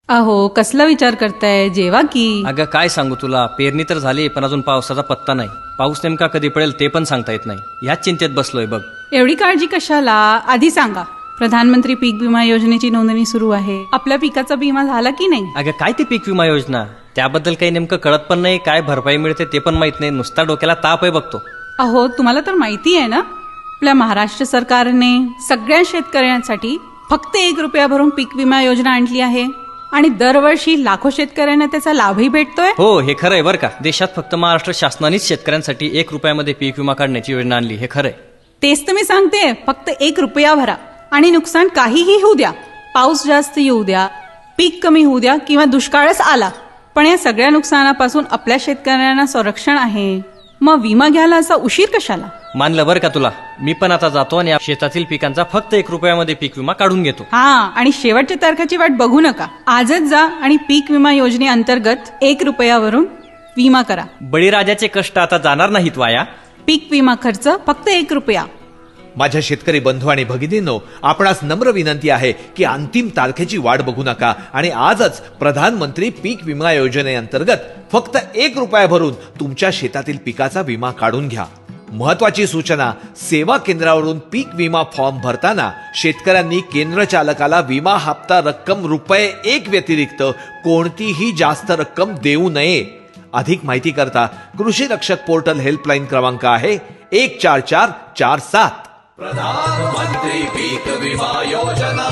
अहो कसला विचार करताय, जेवा की. अगं काय सांगू तुला, पेरणी तर झाली पण अजून पावसाचा पत्ता नाही. पाऊस नेमका कधी पडेल ते पण सांगता येत नाही. ह्याच चिंतेत बसलोय बघ. एवढी काळजी कशाला, आधी सांगा. प्रधानमंत्री पीक विमा योजनेची नोंदणी सुरू आहे. आपल्या पिकाचा विमा झाला की नाही? अगं काय ती पीक विमा योजना, त्याबद्दल काही नेमकं कळत पण नाही. काय भरपाई मिळते ते पण माहित नाही. नुसता डोक्याला ताप आहे बघतो. अहो तुम्हाला तर माहिती आहे ना, आपल्या महाराष्ट्र सरकारने सगळ्या शेतकऱ्यांसाठी फक्त 1 रुपया भरून पीक विमा योजना आणली आहे आणि दरवर्षी लाखो शेतकऱ्यांना त्याचा लाभही भेटतोय. हो हे खरंय बरं का. देशात फक्त महाराष्ट्र शासनानेच शेतकऱ्यांसाठी 1 रुपयामध्ये पीक विमा काढण्याची योजना आणली, हे खरंय. तेच तर मी सांगते, फक्त 1 रुपया भरा आणि नुकसान काहीही होऊ द्या, पाऊस जास्त येऊ द्या, पीक कमी होऊ द्या किंवा दुष्काळच आला, पण या सगळ्या नुकसानापासून आपल्या शेतकऱ्यांना संरक्षण आहे. मग विमा घ्यायला असा उशीर कशाला? मानलं बरं का तुला. मी पण आता जातो आणि शेतातील पिकांचा फक्त 1 रुपयामध्ये पीक विमा काढून घेतो. हा, आणि शेवटच्या तारखेची वाट बघू नका. आजच जा आणि पीक विमा योजनेअंतर्गत 1 रुपयावरून विमा करा. बळीराजाचे कष्ट आता जाणार नाहीत वाया. पीक विमा खर्च फक्त 1 रुपया. माझ्या शेतकरी बंधू आणि भगिनींनो, आपणास नम्र विनंती आहे की अंतिम तारखेची वाट बघू नका आणि आजच प्रधानमंत्री पीक विमा योजनेअंतर्गत फक्त 1 रुपया भरून तुमच्या शेतातील पिकाचा विमा काढून घ्या. महत्वाची सूचना, सेवा केंद्रावरून पीक विमा फॉर्म भरताना शेतकऱ्यांनी केंद्र चालकाला विमा हप्ता रक्कम ₹1 व्यतिरिक्त कोणतीही जास्त रक्कम देऊ नये. अधिक माहिती करता कृषी रक्षक पोर्टल हेल्पलाईन क्रमांक आहे 14447. प्रधानमंत्री पीक विमा योजना.